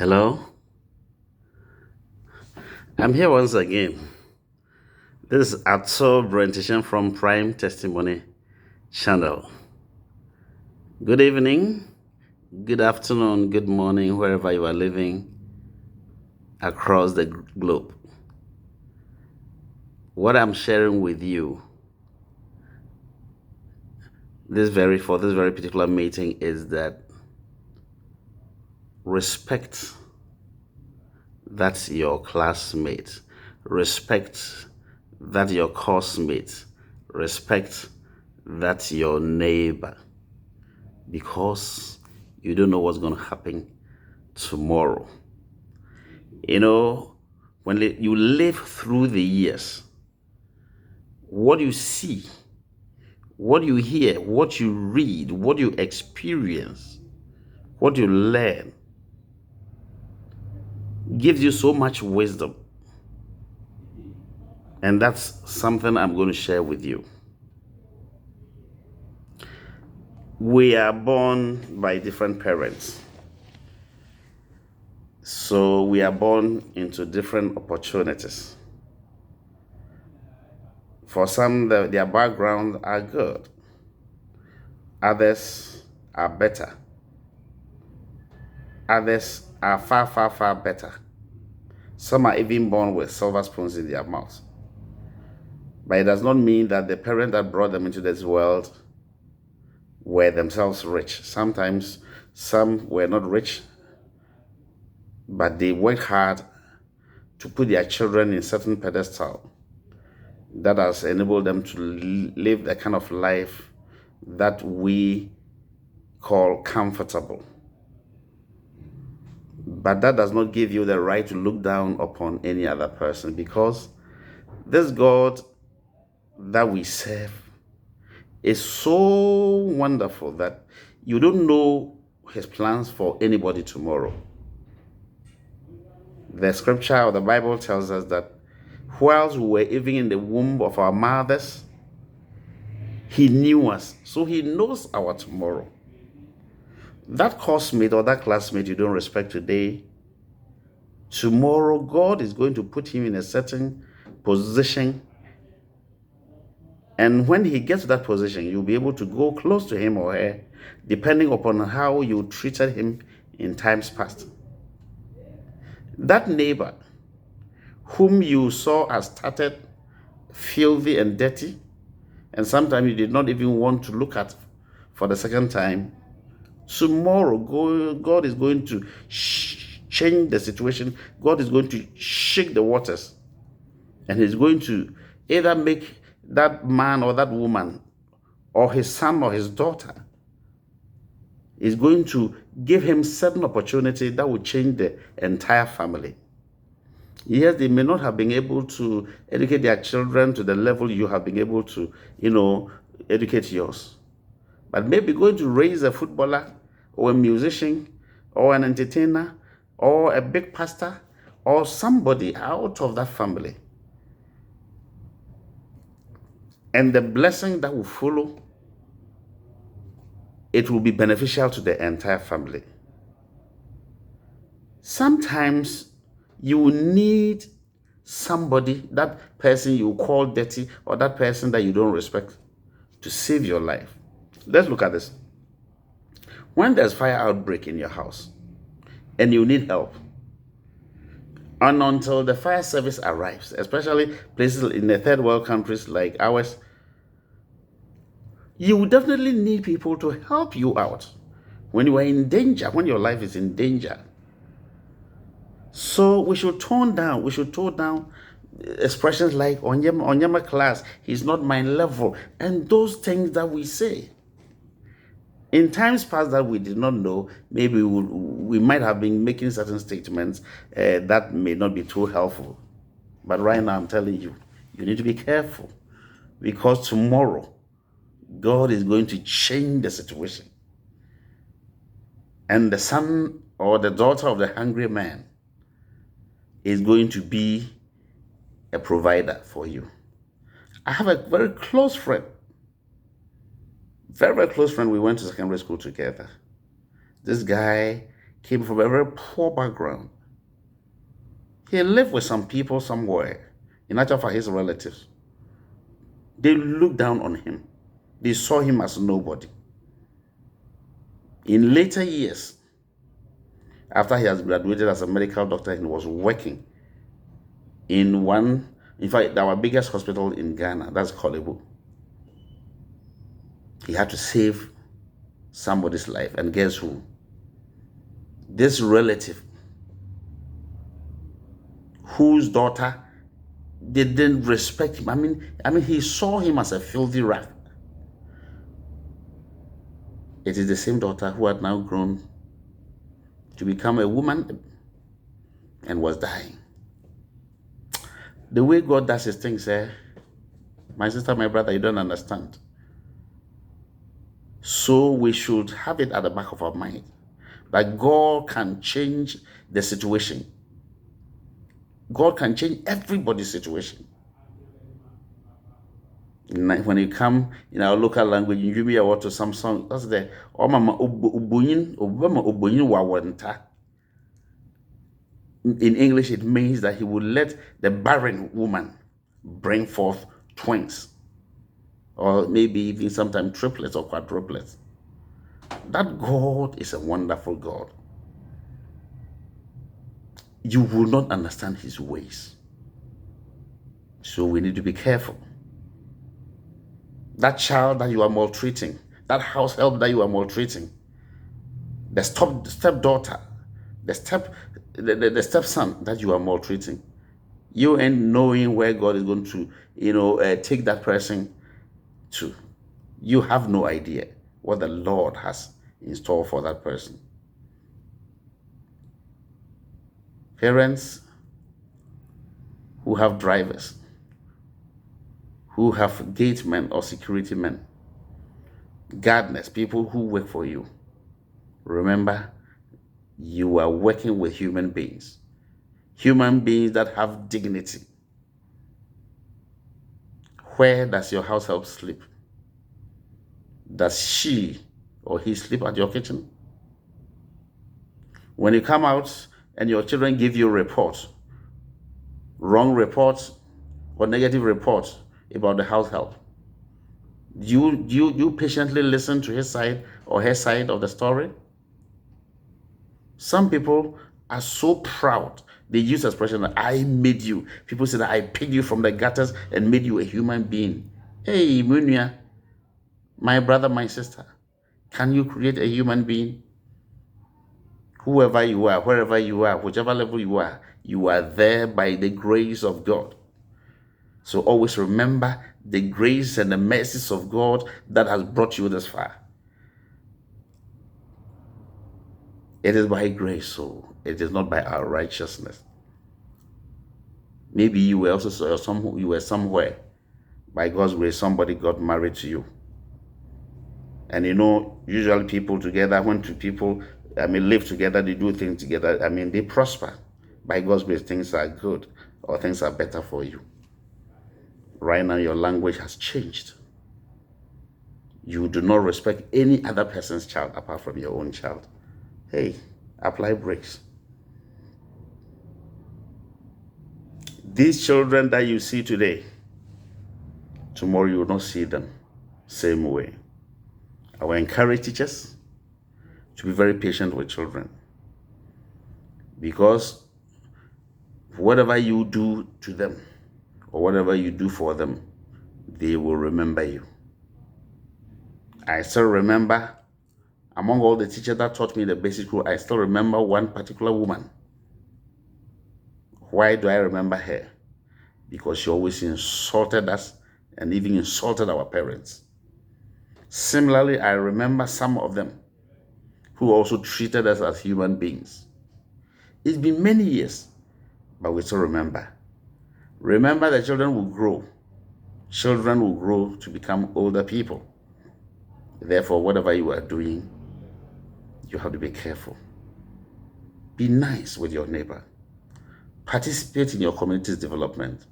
Hello, I'm here once again. This is Atso Brentishan from Prime Testimony Channel. Good evening, good afternoon, good morning, wherever you are living across the globe. What I'm sharing with you for this very particular meeting is that respect that your classmate, respect that your course mate, respect that your neighbor, because you don't know what's going to happen tomorrow. You know, when you live through the years, what you see, what you hear, what you read, what you experience, what you learn gives you so much wisdom. And that's something I'm going to share with you. We are born by different parents. So we are born into different opportunities. For some, their backgrounds are good. Others are better. Others are far, far, far better. Some are even born with silver spoons in their mouths. But it does not mean that the parent that brought them into this world were themselves rich. Sometimes some were not rich, but they worked hard to put their children in certain pedestal that has enabled them to live the kind of life that we call comfortable. But that does not give you the right to look down upon any other person, because this God that we serve is so wonderful that you don't know his plans for anybody tomorrow. The scripture or the Bible tells us that whilst we were even in the womb of our mothers, he knew us. So he knows our tomorrow. That coursemate or that classmate you don't respect today, tomorrow God is going to put him in a certain position. And when he gets to that position, you'll be able to go close to him or her, depending upon how you treated him in times past. That neighbor whom you saw as started filthy and dirty, and sometimes you did not even want to look at for the second time, tomorrow God is going to change the situation. God is going to shake the waters, and he's going to either make that man or that woman or his son or his daughter is going to give him certain opportunity that will change the entire family. Yes, they may not have been able to educate their children to the level you have been able to, educate yours. But maybe going to raise a footballer or a musician or an entertainer or a big pastor or somebody out of that family. And the blessing that will follow, it will be beneficial to the entire family. Sometimes you will need somebody, that person you call dirty or that person that you don't respect, to save your life. Let's look at this. When there's fire outbreak in your house and you need help, and until the fire service arrives, especially places in the third world countries like ours, you will definitely need people to help you out when you are in danger, when your life is in danger. So we should tone down expressions like Onyema class, he's not my level, and those things that we say. In times past that we did not know, maybe we might have been making certain statements that may not be too helpful. But right now, I'm telling you, you need to be careful, because tomorrow, God is going to change the situation. And the son or the daughter of the hungry man is going to be a provider for you. I have a very close friend. Very, very close friend. We went to secondary school together. This guy came from a very poor background. He lived with some people somewhere, in actual fact, his relatives. They looked down on him. They saw him as nobody. In later years, after he has graduated as a medical doctor, he was working in fact, our biggest hospital in Ghana, that's Korle Bu. He had to save somebody's life, and guess who? This relative, whose daughter didn't respect him. I mean, he saw him as a filthy rat. It is the same daughter who had now grown to become a woman and was dying. The way God does his things, my sister, my brother, you don't understand. So we should have it at the back of our mind that God can change the situation. God can change everybody's situation. When you come in our local language, you give me a word to some song. That's the in English, it means that he will let the barren woman bring forth twins, or maybe even sometimes triplets or quadruplets. That God is a wonderful God. You will not understand his ways. So we need to be careful. That child that you are maltreating, that house help that you are maltreating, the stepdaughter, the stepson that you are maltreating, you ain't knowing where God is going to, take that person to. You have no idea what the Lord has in store for that person. Parents who have drivers, who have gatemen or security men, gardeners, people who work for you, remember, you are working with human beings that have dignity. Where does your house help sleep? Does she or he sleep at your kitchen? When you come out and your children give you reports, wrong reports or negative reports about the house help, do you patiently listen to his side or her side of the story? Some people are so proud. They use the expression that I made you. People say that I picked you from the gutters and made you a human being. Hey, Munya, my brother, my sister, can you create a human being? Whoever you are, wherever you are, whichever level you are there by the grace of God. So always remember the grace and the mercies of God that has brought you this far. It is by grace, so it is not by our righteousness. Maybe you were also somewhere. By God's grace, somebody got married to you. And usually people together, when two people, live together, they do things together, they prosper. By God's grace, things are good or things are better for you. Right now, your language has changed. You do not respect any other person's child apart from your own child. Hey, apply brakes. These children that you see today, tomorrow you will not see them same way. I will encourage teachers to be very patient with children, because whatever you do to them or whatever you do for them, they will remember you. I still remember, among all the teachers that taught me the basic rule, I still remember one particular woman. Why do I remember her? Because she always insulted us and even insulted our parents. Similarly, I remember some of them who also treated us as human beings. It's been many years, but we still remember. Remember, the children will grow. Children will grow to become older people. Therefore, whatever you are doing, you have to be careful. Be nice with your neighbor. Participate in your community's development.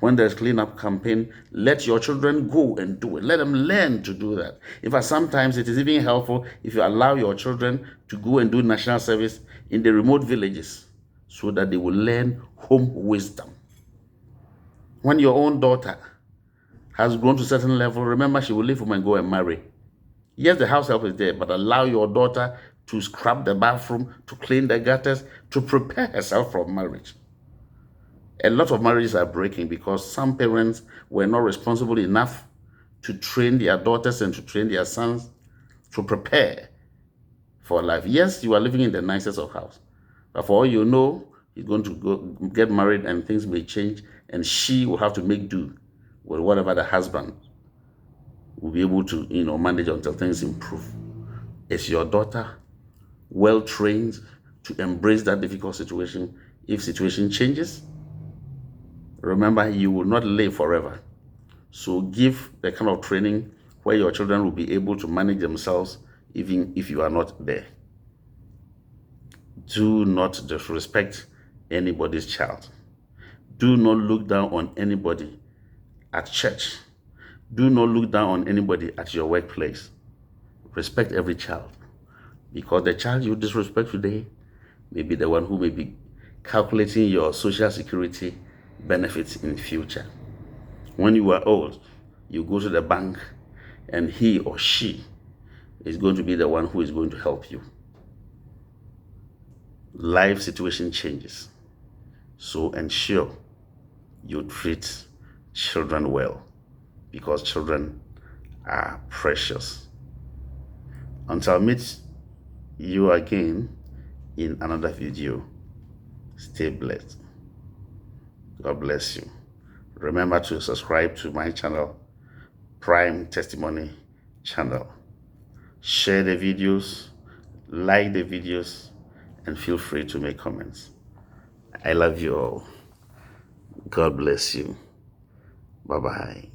When there's cleanup campaign, let your children go and do it. Let them learn to do that. In fact, sometimes it is even helpful if you allow your children to go and do national service in the remote villages so that they will learn home wisdom. When your own daughter has grown to a certain level, remember she will leave home and go and marry. Yes, the house help is there, but allow your daughter to scrub the bathroom, to clean the gutters, to prepare herself for marriage. A lot of marriages are breaking because some parents were not responsible enough to train their daughters and to train their sons to prepare for life. Yes, you are living in the nicest of house, but for all you know, he's going to go get married and things may change, and she will have to make do with whatever the husband will be able to, manage until things improve. Is your daughter well trained to embrace that difficult situation if situation changes? Remember, you will not live forever. So give the kind of training where your children will be able to manage themselves even if you are not there. Do not disrespect anybody's child. Do not look down on anybody at church. Do not look down on anybody at your workplace. Respect every child, because the child you disrespect today may be the one who may be calculating your social security benefits in future. When you are old, you go to the bank and he or she is going to be the one who is going to help you. Life situation changes, so ensure you treat children well, because children are precious. Until I meet you again in another video, stay blessed. God bless you. Remember to subscribe to my channel, Prime Testimony channel. Share the videos, like the videos, and feel free to make comments. I love you all. God bless you. Bye-bye.